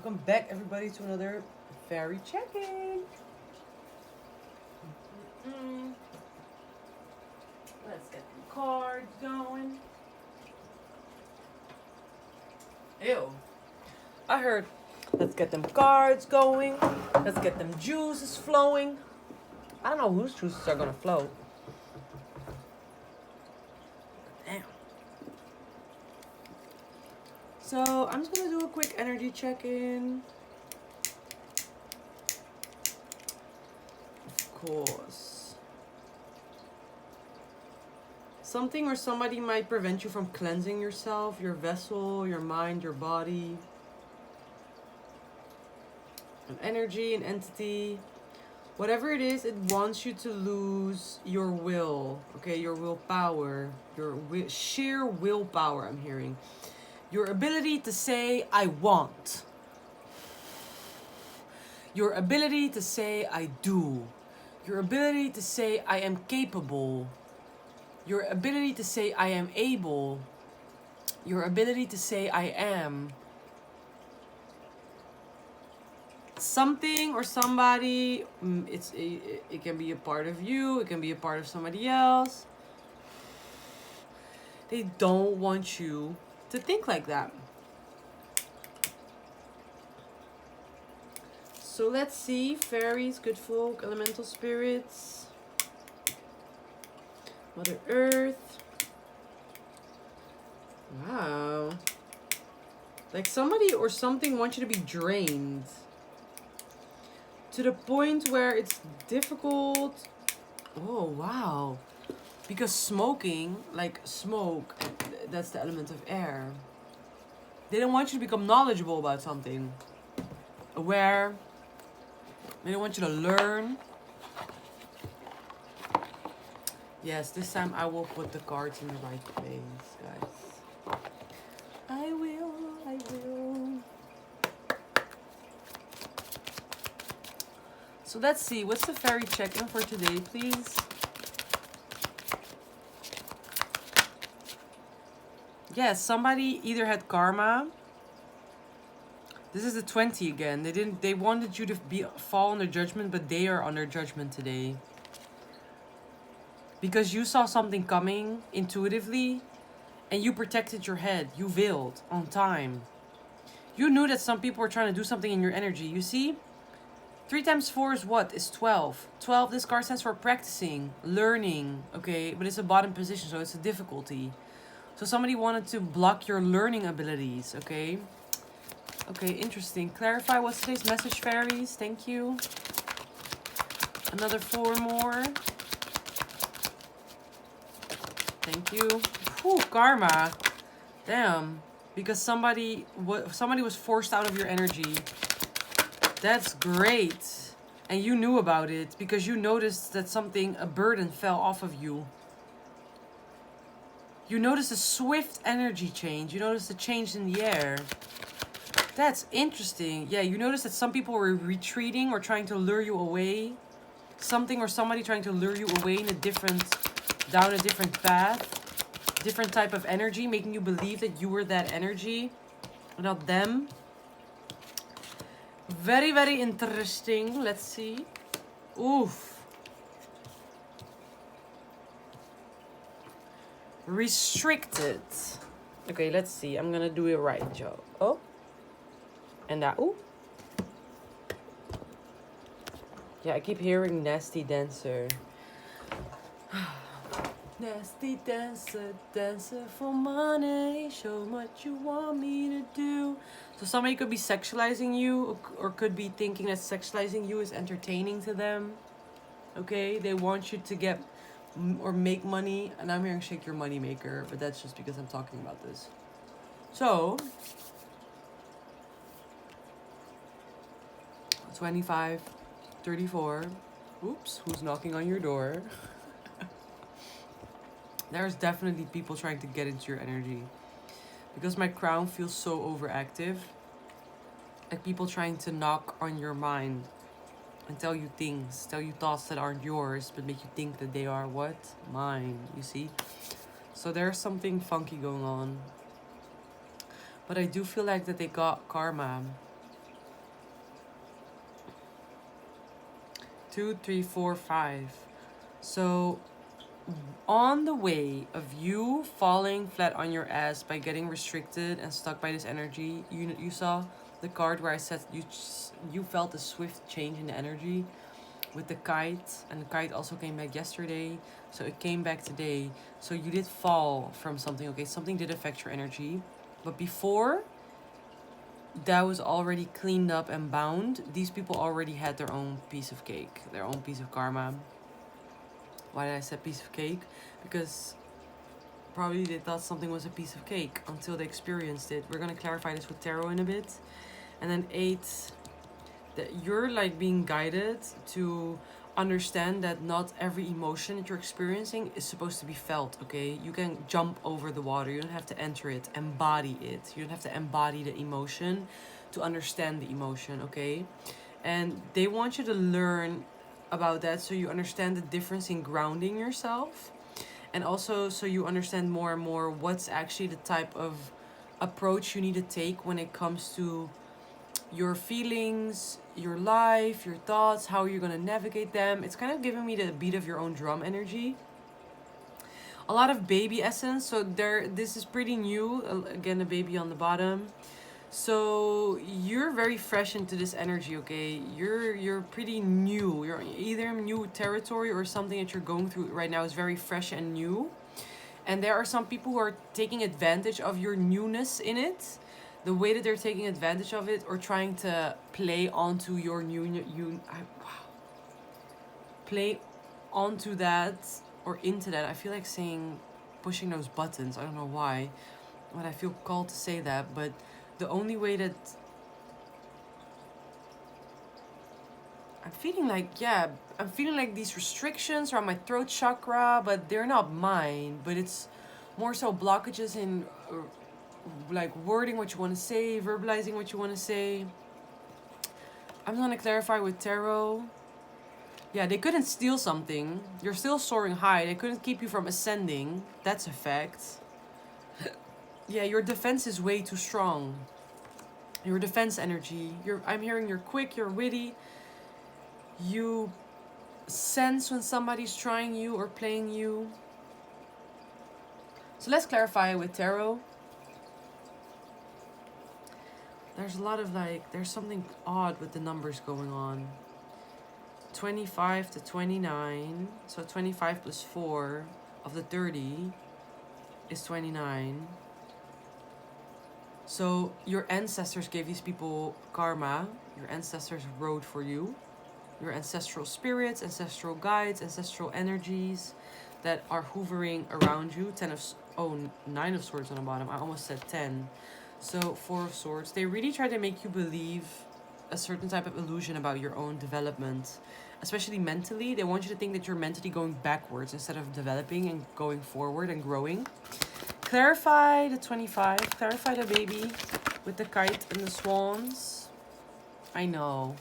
Welcome back, everybody, to another fairy check-in. Let's get the cards going. Ew. I heard, let's get them cards going. Let's get them juices flowing. I don't know whose juices are gonna flow. Damn. So I'm just gonna do a quick energy check-in. Of course. Something or somebody might prevent you from cleansing yourself, your vessel, your mind, your body. An energy, an entity. Whatever it is, it wants you to lose your will. Okay, your willpower. Your sheer willpower, I'm hearing. Your ability to say, I want. Your ability to say, I do. Your ability to say, I am capable. Your ability to say, I am able. Your ability to say, I am. Something or somebody, it can be a part of you, it can be a part of somebody else. They don't want you to think like that. So let's see, fairies, good folk, elemental spirits, Mother Earth. Wow. Like somebody or something wants you to be drained. To the point where it's difficult. Oh, wow. Because smoking, like smoke, that's the element of air. They don't want you to become knowledgeable about something. Aware. They don't want you to learn. Yes, this time I will put the cards in the right place, guys. I will. So let's see, what's the fairy check-in for today, please? Yes, somebody either had karma. This is the 20 again. They wanted you to fall under judgment, but they are under judgment today. Because you saw something coming intuitively and you protected your head. You veiled on time. You knew that some people were trying to do something in your energy. You see? 3 times 4 is what? Is 12. 12, this card stands for practicing, learning, okay? But it's a bottom position, so it's a difficulty. So somebody wanted to block your learning abilities, okay? Okay, interesting. Clarify what's today's message, fairies. Thank you. Another 4 more. Thank you. Whew, karma. Damn. Because somebody was forced out of your energy. That's great. And you knew about it because you noticed that a burden fell off of you. You noticed a swift energy change. You noticed a change in the air. That's interesting. Yeah, you noticed that some people were retreating or trying to lure you away. Something or somebody trying to lure you away in down a different path. Different type of energy, making you believe that you were that energy, not them. Very, very interesting. Let's see. Oof. Restricted. Okay, let's see. I'm gonna do it right, Joe. Oh. And that. Ooh. Yeah, I keep hearing nasty dancer. Nasty dancer, dancer for money. Show what you want me to do. So somebody could be sexualizing you or could be thinking that sexualizing you is entertaining to them. Okay, they want you to get or make money. And I'm hearing shake your money maker, but that's just because I'm talking about this. So 25, 34. Oops, who's knocking on your door? There's definitely people trying to get into your energy. Because my crown feels so overactive. Like people trying to knock on your mind and tell you things, tell you thoughts that aren't yours, but make you think that they are what? Mine, you see? So there's something funky going on. But I do feel like that they got karma. 2, 3, 4, 5. So on the way of you falling flat on your ass by getting restricted and stuck by this energy, you saw the card where I said you felt a swift change in the energy with the kite, and the kite also came back yesterday, so it came back today. So you did fall from something, okay? Something did affect your energy, but before that was already cleaned up and bound. These people already had their own piece of cake, their own piece of karma. Why did I say piece of cake? Because probably they thought something was a piece of cake until they experienced it. We're going to clarify this with tarot in a bit. And then 8, that you're like being guided to understand that not every emotion that you're experiencing is supposed to be felt, okay? You can jump over the water. You don't have to enter it, embody it. You don't have to embody the emotion to understand the emotion, okay? And they want you to learn about that so you understand the difference in grounding yourself, and also so you understand more and more what's actually the type of approach you need to take when it comes to your feelings, your life, your thoughts, how you're going to navigate them. It's kind of giving me the beat of your own drum energy. A lot of baby essence, so this is pretty new. Again, a baby on the bottom. So you're very fresh into this energy, okay? You're pretty new. You're either new territory or something that you're going through right now is very fresh and new. And there are some people who are taking advantage of your newness in it. The way that they're taking advantage of it or trying to play onto your play onto that or into that. I feel like saying pushing those buttons. I don't know why. But I feel called to say that, but the only way that I'm feeling like these restrictions are on my throat chakra, but they're not mine. But it's more so blockages in like wording what you want to say, verbalizing what you want to say. I'm going to clarify with tarot. Yeah, they couldn't steal something. You're still soaring high. They couldn't keep you from ascending. That's a fact. Yeah, your defense is way too strong. Your defense energy. I'm hearing you're quick, you're witty. You sense when somebody's trying you or playing you. So let's clarify with tarot. There's a lot of there's something odd with the numbers going on. 25 to 29. So 25 plus 4 of the 30 is 29. So your ancestors gave these people karma. Your ancestors wrote for you. Your ancestral spirits, ancestral guides, ancestral energies that are hovering around you. 9 of swords on the bottom. I almost said 10. So 4 of swords. They really try to make you believe a certain type of illusion about your own development. Especially mentally. They want you to think that you're mentally going backwards instead of developing and going forward and growing. Clarify the 25. Clarify the baby with the kite and the swans. I know.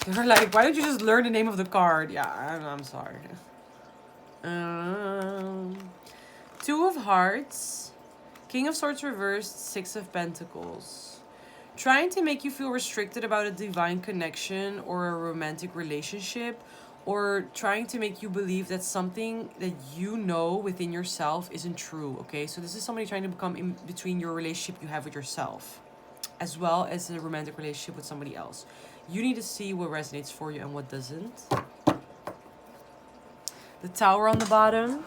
They're like, why don't you just learn the name of the card? Yeah, I'm sorry. 2 of hearts. King of swords reversed. 6 of pentacles. Trying to make you feel restricted about a divine connection or a romantic relationship. Or trying to make you believe that something that you know within yourself isn't true, okay? So this is somebody trying to become in between your relationship you have with yourself, as well as a romantic relationship with somebody else. You need to see what resonates for you and what doesn't. The Tower on the bottom.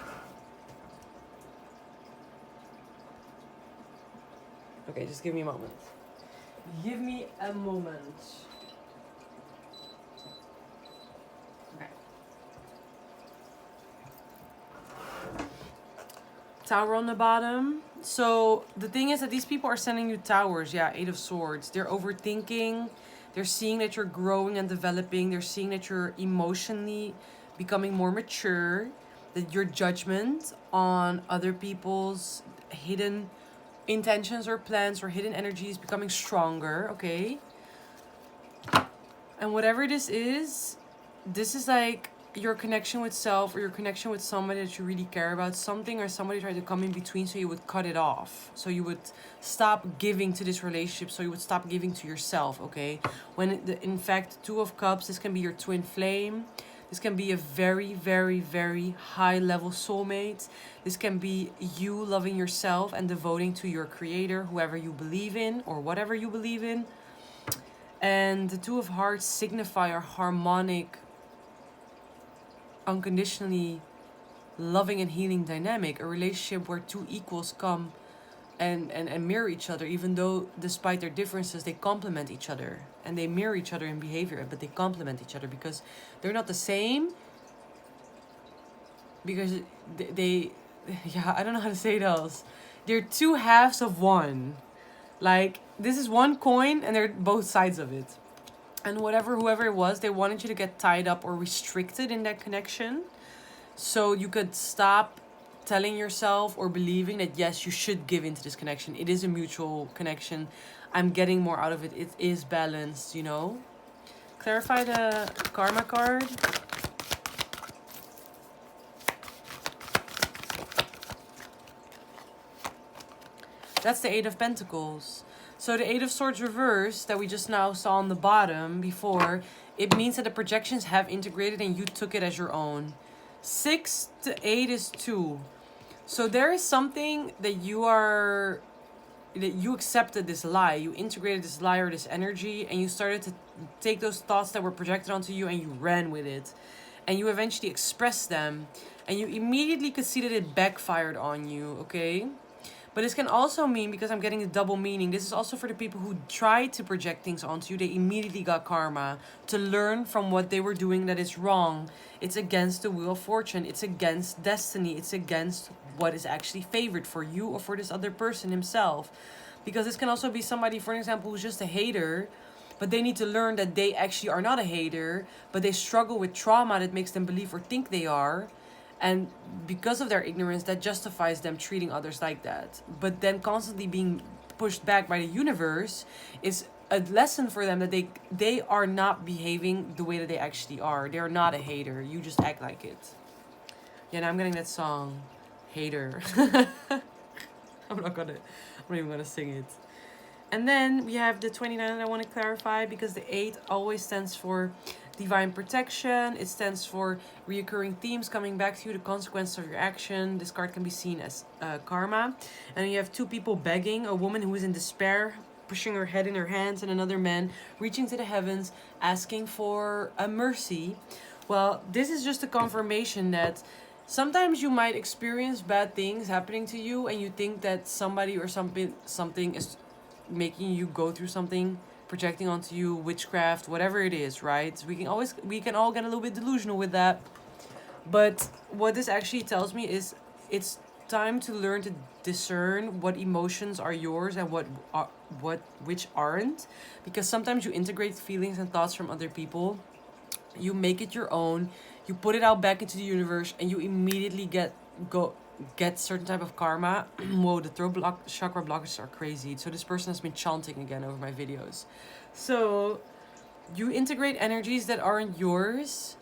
Okay, just give me a moment. Give me a moment. Tower on the bottom. So the thing is that these people are sending you towers. Yeah, 8 of swords. They're overthinking. They're seeing that you're growing and developing. They're seeing that you're emotionally becoming more mature. That your judgment on other people's hidden intentions or plans or hidden energies becoming stronger, okay? And whatever this is like your connection with self or your connection with somebody that you really care about, something or somebody tried to come in between, so you would cut it off. So you would stop giving to this relationship, so you would stop giving to yourself, okay? When in fact, 2 of cups, this can be your twin flame. This can be a very, very, very high level soulmate. This can be you loving yourself and devoting to your creator, whoever you believe in or whatever you believe in. And the Two of Hearts signify a harmonic, unconditionally loving and healing dynamic, a relationship where two equals come and mirror each other, even though despite their differences they complement each other, and they mirror each other in behavior, but they complement each other because they're not the same, because they yeah, I don't know how to say it else. They're two halves of one. Like, this is one coin and they're both sides of it. And whoever it was, they wanted you to get tied up or restricted in that connection, so you could stop telling yourself or believing that yes, you should give into this connection. It is a mutual connection. I'm getting more out of it. It is balanced, you know. Clarify the karma card. That's the Eight of Pentacles. So the Eight of Swords reversed that we just now saw on the bottom before, it means that the projections have integrated and you took it as your own. 6 to 8 is 2. So there is something that you accepted this lie. You integrated this lie or this energy, and you started to take those thoughts that were projected onto you and you ran with it. And you eventually expressed them, and you immediately could see that it backfired on you, okay? But this can also mean, because I'm getting a double meaning, this is also for the people who tried to project things onto you. They immediately got karma to learn from what they were doing that is wrong. It's against the Wheel of Fortune. It's against destiny. It's against what is actually favored for you or for this other person himself. Because this can also be somebody, for example, who's just a hater, but they need to learn that they actually are not a hater, but they struggle with trauma that makes them believe or think they are. And because of their ignorance, that justifies them treating others like that. But then constantly being pushed back by the universe is a lesson for them that they are not behaving the way that they actually are. They are not a hater. You just act like it. Yeah, now I'm getting that song, Hater. I'm not even gonna sing it. And then we have the 29 that I want to clarify, because the 8 always stands for divine protection. It stands for reoccurring themes coming back to you, the consequence of your action. This card can be seen as karma. And you have two people begging, a woman who is in despair, pushing her head in her hands, and another man reaching to the heavens, asking for a mercy. Well, this is just a confirmation that sometimes you might experience bad things happening to you, and you think that somebody or something is making you go through something, projecting onto you, witchcraft, whatever it is, right? We can all get a little bit delusional with that. But what this actually tells me is it's time to learn to discern what emotions are yours and which aren't, because sometimes you integrate feelings and thoughts from other people, you make it your own, you put it out back into the universe, and you immediately get certain type of karma. Whoa, the throat chakra blockers are crazy. So this person has been chanting again over my videos. So you integrate energies that aren't yours,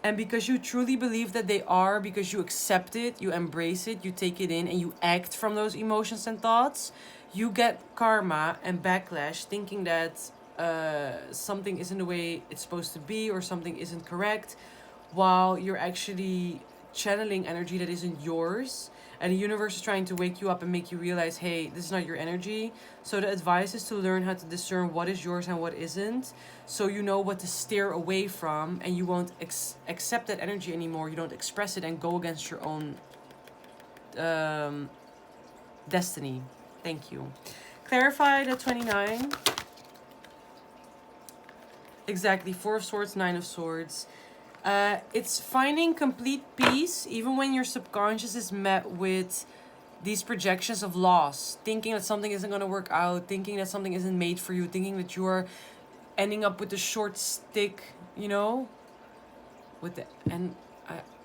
and because you truly believe that they are, because you accept it, you embrace it, you take it in, and you act from those emotions and thoughts, you get karma and backlash, thinking that something isn't the way it's supposed to be, or something isn't correct, while you're actually channeling energy that isn't yours, and the universe is trying to wake you up and make you realize, hey, this is not your energy. So the advice is to learn how to discern what is yours and what isn't, so you know what to steer away from, and you won't accept that energy anymore. You don't express it and go against your own destiny. Thank you. Clarify the 29. Exactly. 4 of Swords, 9 of Swords. It's finding complete peace even when your subconscious is met with these projections of loss, thinking that something isn't going to work out, thinking that something isn't made for you, thinking that you're ending up with the short stick, you know, I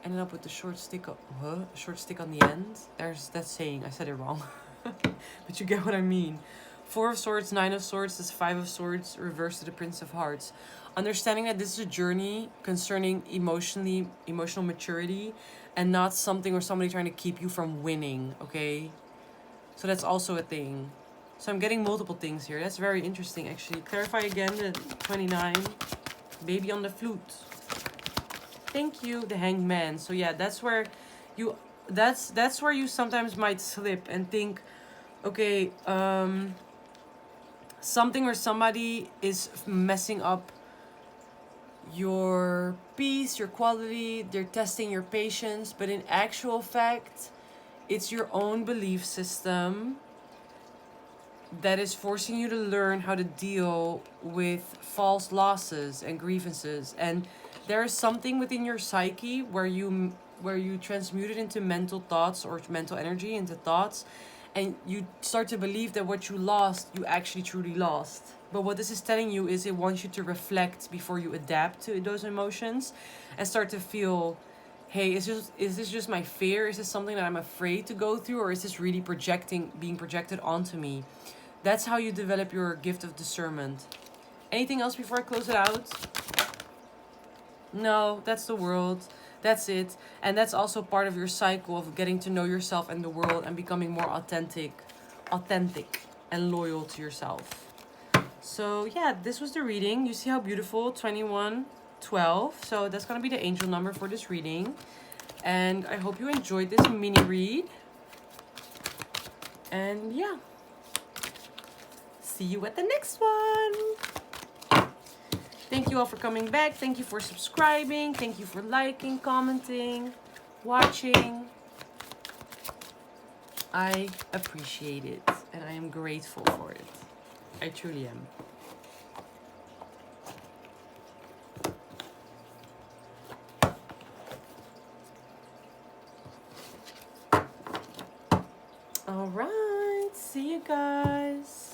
ended up with the short stick short stick on the end. There's that saying, I said it wrong. But you get what I mean. 4 of Swords, 9 of Swords, this 5 of Swords, reversed to the Prince of Hearts. Understanding that this is a journey concerning emotional maturity, and not something or somebody trying to keep you from winning, okay? So that's also a thing. So I'm getting multiple things here. That's very interesting, actually. Clarify again the 29. Baby on the flute. Thank you, the Hanged Man. So yeah, that's where you that's where you sometimes might slip and think, okay, something or somebody is messing up your peace, your quality, they're testing your patience, but in actual fact, it's your own belief system that is forcing you to learn how to deal with false losses and grievances. And there is something within your psyche where you transmute it into mental thoughts or mental energy into thoughts, and you start to believe that what you lost you actually truly lost. But what this is telling you is it wants you to reflect before you adapt to those emotions and start to feel, hey, is this just my fear? Is this something that I'm afraid to go through, or is this really being projected onto me? That's how you develop your gift of discernment. Anything else before I close it out? No, that's the world. That's it. And that's also part of your cycle of getting to know yourself and the world and becoming more authentic and loyal to yourself. So yeah, this was the reading. You see how beautiful, 2112. So that's going to be the angel number for this reading. And I hope you enjoyed this mini read. And yeah. See you at the next one. Thank you all for coming back. Thank you for subscribing. Thank you for liking, commenting, watching. I appreciate it and I am grateful for it. I truly am. All right. See you guys.